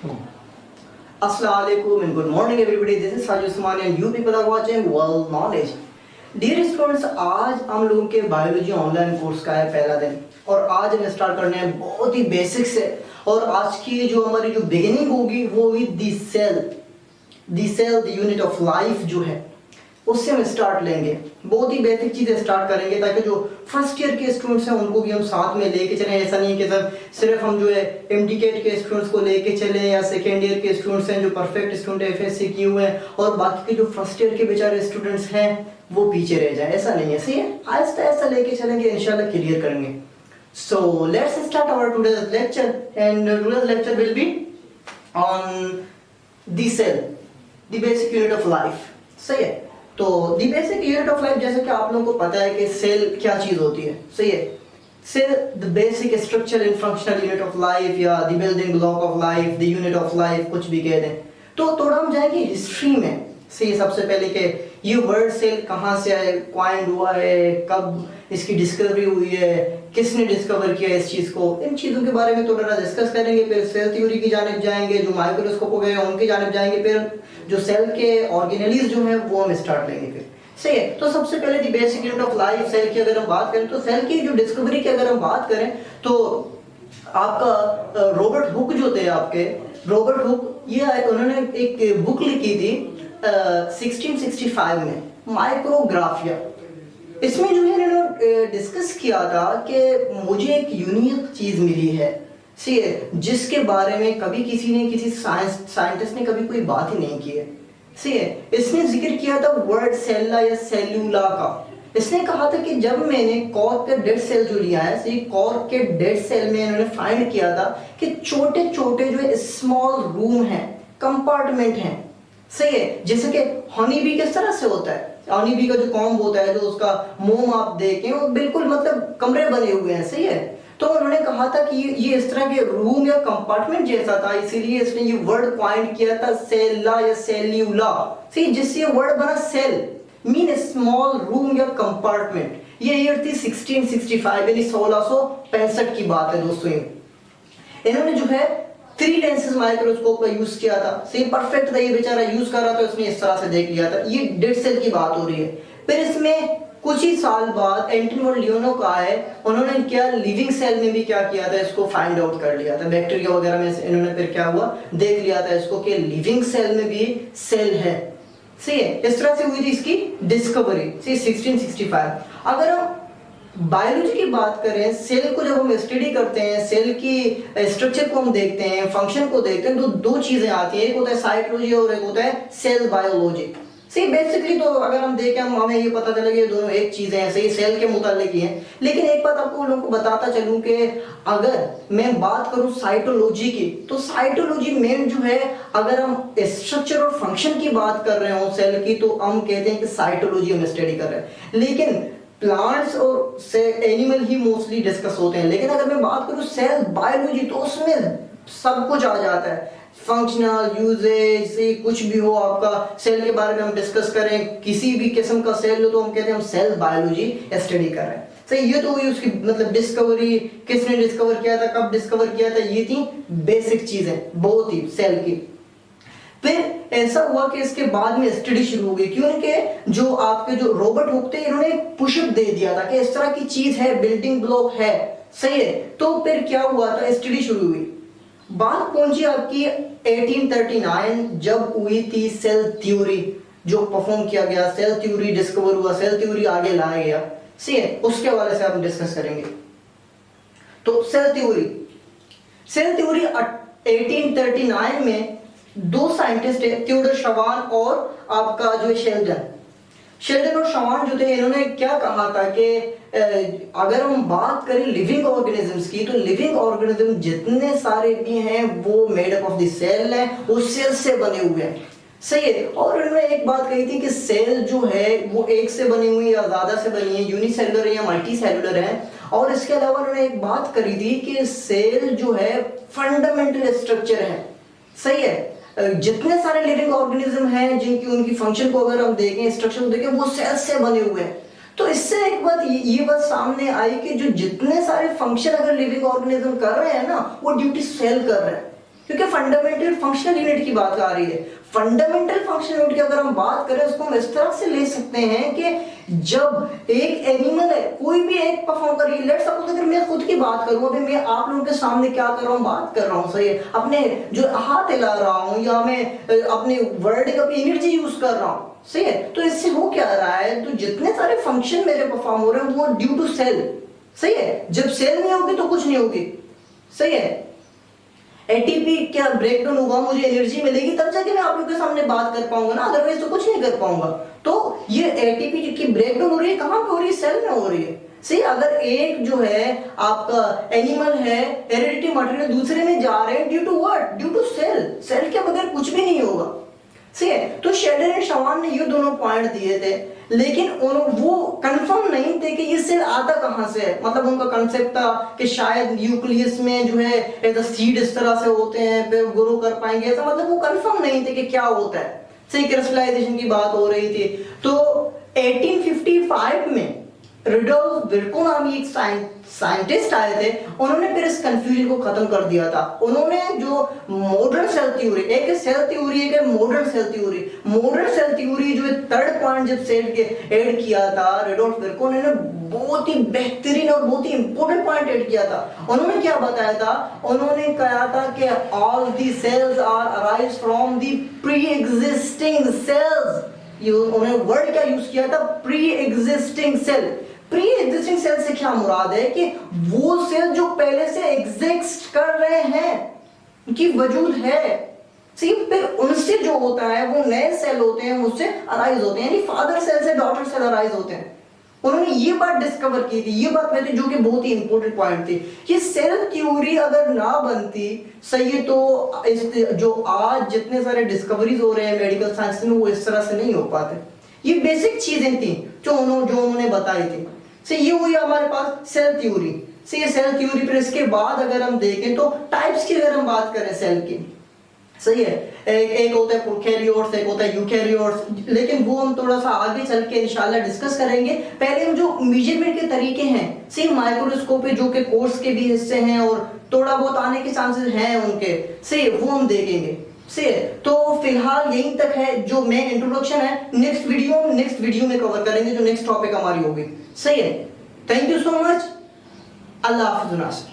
Assalamualaikum and good morning everybody. This is Sajid Usmani and you people are watching World Knowledge. Dear students, आज हम लोगों के biology online course का है पहला दिन और आज हम स्टार्ट करने हैं बहुत ही बेसिक से। और आज की जो हमारी जो बिगिनिंग होगी वो होगी the cell the unit of life जो है उससे हम स्टार्ट लेंगे। बहुत ही बेसिक चीज़ें स्टार्ट करेंगे ताकि जो फर्स्ट ईयर के स्टूडेंट्स हैं उनको भी हम साथ में लेके चलें। ऐसा नहीं है कि सर सिर्फ हम जो है एमडीकेट के स्टूडेंट्स को लेके चलें या सेकेंड ईयर के स्टूडेंट्स हैं जो परफेक्ट स्टूडेंट एफएससी किए हुए हैं और बाकी के जो फर्स्ट ईयर के बेचारे स्टूडेंट्स हैं वो पीछे रह जाए, ऐसा नहीं है। सही है, आहिस्ता आहिस्ता लेके चलेंगे, इंशाल्लाह क्लियर करेंगे। So let's start our today's lecture and today's lecture will be on the cell, the basic unit of life. सही है, तो the basic unit of life जैसे कि आप लोगों को पता है कि सेल क्या चीज होती है। सही है, cell the basic structure and functional unit of life या the building block of life, the unit of life, कुछ भी कह दें। तो थोड़ा हम जाएंगे हिस्ट्री में। सही, सबसे पहले कि ये वर्ड सेल कहाँ से आए, क्वाइंड हुआ है, कब इसकी डिस्कवरी हुई है, किसने डिस्कवर किया इस चीज को, इन चीजों के बारे में थोड़ा डिस्कस करेंगे। फिर सेल थ्योरी की जानिब जाएंगे, जो माइक्रोस्कोप हो गए उनकी जानिब जाएंगे, फिर जो सेल के ऑर्गेनेलिज जो हैं वो हम स्टार्ट लेंगे फिर। सही है, तो सबसे पहले the basic unit of life cell की अगर हम बात करें तो सेल की जो डिस्कवरी की अगर हम बात करें तो आपका रॉबर्ट हुक जो थे, आपके रॉबर्ट हुक, ये उन्होंने एक बुक लिखी थी 1665 में, माइक्रोग्राफिया। इसमें जो है इन्होंने डिस्कस किया था कि मुझे एक यूनिक चीज मिली है, सी है, जिसके बारे में कभी किसी साइंटिस्ट ने कभी कोई बात ही नहीं की है। सी है, इसने जिक्र किया था वर्ड सेल्ला या सेल्यूला का। इसने कहा था कि जब मैंने कॉर्क का डेड सेल जो लिया है, कॉर्क के डेड सेल में इन्होंने फाइंड किया था कि छोटे छोटे जो स्मॉल रूम हैं, कंपार्टमेंट हैं। सही है, जैसे कि हनी बी किस तरह से होता है, हनी बी का जो कॉम्ब होता है, जो उसका मोम आप देखें वो बिल्कुल मतलब कमरे बने हुए हैं। सही है, तो उन्होंने कहा था कि ये इस तरह के रूम या कंपार्टमेंट जैसा था, इसीलिए इसने ये वर्ड पॉइंट किया था सेल्ला या सेल्यूला। सही, जिससे ये वर्ड बना सेल मीन स्मॉल रूम या कंपार्टमेंट। ये ईयर थी 1665 यानी 1665 की बात है दोस्तों। इन्होंने जो है 3 लेंसेज माइक्रोस्कोप का यूज किया था। सही, परफेक्ट था, ये बेचारा यूज कर रहा था, उसने इस तरह से देख लिया था। ये डेड सेल की बात हो रही है। फिर इसमें कुछ ही साल बाद एंटोनियो लियोनो का है, उन्होंने क्या लिविंग सेल में भी क्या किया था, इसको फाइंड आउट कर लिया था। बैक्टीरिया वगैरह में इन्होंने फिर क्या हुआ देख लिया था इसको कि लिविंग सेल में भी सेल है। सही है, इस तरह से हुई थी इसकी डिस्कवरी। सही, 1665। अगर हम बायोलॉजी की बात करें, सेल को जब हम स्टडी करते हैं, सेल की स्ट्रक्चर को हम देखते हैं, फंक्शन को देखते हैं, तो 2 चीजें आती हैं, एक होता है साइटोलॉजी और एक होता है सेल बायोलॉजी। सही, बेसिकली तो अगर हम देखें हमें ये पता चलेगा ये दोनों एक चीजें हैं। सही, सेल के मुतालिक ही हैं। लेकिन एक बात आपको लोगों को बताता चलूं कि अगर मैं बात करूं साइटोलॉजी की, तो साइटोलॉजी मेन जो है, अगर हम स्ट्रक्चर और फंक्शन की बात कर रहे हो सेल की, तो हम कहते हैं कि साइटोलॉजी हम स्टडी कर रहे हैं। लेकिन प्लांट्स और से एनिमल ही मोस्टली डिस्कस होते हैं। लेकिन अगर मैं बात करूं सेल बायोलॉजी, तो उसमें सब कुछ आ जाता है, फंक्शनल यूजेज से कुछ भी हो आपका सेल के बारे में हम डिस्कस करें, किसी भी किस्म का सेल हो तो हम कहते हैं हम सेल बायोलॉजी स्टडी कर रहे हैं। सही, ये तो हुई उसकी मतलब डिस्कवरी, किसने डिस्कवर किया था, कब डिस्कवर किया था, ये थी बेसिक चीजें बहुत ही सेल की। फिर ऐसा हुआ कि इसके बाद में स्टडी शुरू हो गई, क्योंकि जो आपके जो रॉबर्ट हुक थे, इन्होंने पुशअप दे दिया था कि इस तरह की चीज है, बिल्डिंग ब्लॉक है। सही है, तो फिर क्या हुआ था, स्टडी शुरू हुई। बात पहुंची आपकी 1839 जब हुई थी सेल थ्योरी जो परफॉर्म किया गया, सेल थ्योरी डिस्कवर हुआ, सेल थ्योरी आगे लाया गया। सही है, उसके हवाले से हम डिस्कस करेंगे। तो सेल थ्योरी 1839 में 2 साइंटिस्ट है, थियोडोर शवान और आपका जो शेल्डन और शवान जो थे, इन्होंने क्या कहा था कि अगर हम बात करें लिविंग ऑर्गेनिजम्स की, तो लिविंग ऑर्गेनिज्म जितने सारे भी हैं वो made up of the cell है, वो सेल से बने हुए हैं। सही है, और इन्होंने एक बात कही थी कि सेल जो है वो एक से बनी हुई या ज्यादा से बनी है, यूनिसेलुलर है या मल्टी सेलुलर है। और इसके अलावा उन्होंने एक बात करी थी कि सेल जो है फंडामेंटल स्ट्रक्चर है। सही है, जितने सारे लिविंग ऑर्गेनिज्म हैं जिनकी उनकी फंक्शन को अगर हम देखें, स्ट्रक्चर को देखें, वो सेल से बने हुए हैं। तो इससे एक बात ये बात सामने आई कि जो जितने सारे फंक्शन अगर लिविंग ऑर्गेनिज्म कर रहे हैं ना, वो ड्यूटी सेल कर रहे हैं। क्योंकि फंडामेंटल फंक्शनल यूनिट की बात आ रही है। फंडामेंटल फंक्शनल यूनिट की अगर हम बात करें उसको हम इस तरह से ले सकते हैं कि जब एक एनिमल है कोई भी एक परफॉर्म कर रही है, लेट्स सपोज अगर मैं खुद की बात करूं, अभी मैं आप लोगों के सामने क्या कर रहा हूं, बात कर रहा हूं, सही है, अपने जो हाथ हिला रहा हूं या मैं अपने वर्ड की एनर्जी यूज कर रहा हूं, सही है, तो इससे हो क्या रहा है, तो जितने सारे फंक्शन मेरे परफॉर्म हो रहे हैं वो ड्यू टू सेल, सही है, जब सेल नहीं होगी तो कुछ नहीं होगी, सही है, एटीपी क्या ब्रेकडाउन होगा, मुझे एनर्जी मिलेगी तब जाके मैं आप लोगों के सामने बात कर पाऊंगा ना, अदरवाइज तो कुछ नहीं कर पाऊंगा। तो ये एटीपी की ब्रेकडाउन हो रही है, कहां पे हो रही है, सेल में हो रही है, सही। अगर एक जो है आपका एनिमल है हेरेडिटी मटेरियल दूसरे में जा रहे हैं due to what, due to cell, cell के बगैर कुछ भी नहीं होगा, सही है। तो शेडर एंड शवान ने ये दोनों पॉइंट दिए थे, लेकिन वो कंफर्म नहीं थे कि ये सेल आता कहां से है, मतलब उनका कंसेप्ट था कि शायद न्यूक्लियस में जो है सीड इस तरह से होते हैं फिर ग्रो कर पाएंगे, ऐसा मतलब वो कंफर्म नहीं थे कि क्या होता है, सही, क्रिस्टलाइजेशन की बात हो रही थी। तो 1855 में रुडोल्फ विर्को नामी एक साइंटिस्ट आए थे, उन्होंने फिर इस कंफ्यूजन को खत्म कर दिया था। उन्होंने जो मॉडर्न सेल थ्योरी, एक सेल थ्योरी है कि modern cell theory, modern cell theory जो थर्ड पॉइंट जब सेल के ऐड किया था रुडोल्फ विर्को ने, बहुत ही बेहतरीन और बहुत ही इंपॉर्टेंट पॉइंट ऐड किया था। उन्होंने क्या बताया था, उन्होंने कहा था कि all the cells are arise from the pre existing cells, उन्होंने वर्ड क्या यूज किया था, pre existing cell. Pre existing cell से क्या मुराद है कि वो सेल जो पहले से एग्जिस्ट कर रहे हैं, उनकी वजूद है, सिर्फ फिर उनसे जो होता है वो नए सेल होते हैं, उससे अराइज होते हैं, यानी फादर सेल से डॉटर सेल अराइज होते हैं। उन्होंने ये बात डिस्कवर की थी, ये बात में थी जो कि बहुत ही इंपॉर्टेंट पॉइंट थी कि सेल थ्योरी अगर ना बनती, सही है, तो इस जो आज जितने सारे डिस्कवरीज हो रहे हैं मेडिकल साइंस में वो इस तरह से नहीं हो पाते। ये बेसिक चीजें थी जो उन्होंने बताई थी। से ये हुई हमारे पास सेल थ्योरी। से ये सेल थ्योरी, फिर इसके बाद अगर हम देखें तो टाइप्स की अगर हम बात करें सेल की, सही है, एक होता है प्रोकैरियोट्स, एक होता है यूकैरियोट्स, लेकिन वो हम थोड़ा सा आगे चल के इंशाल्लाह डिस्कस करेंगे। पहले हम जो मेजरमेंट के तरीके हैं, सेम माइक्रोस्कोप है जो कि कोर्स के भी हिस्से हैं और थोड़ा बहुत आने के चांसेस हैं उनके, से वो हम देखेंगे, से। तो फिलहाल यहीं तक है जो मेन इंट्रोडक्शन है, नेक्स्ट वीडियो में कवर करेंगे जो नेक्स्ट टॉपिक हमारी होगी, सही है। थैंक यू सो मच, अल्लाह हाफिज़।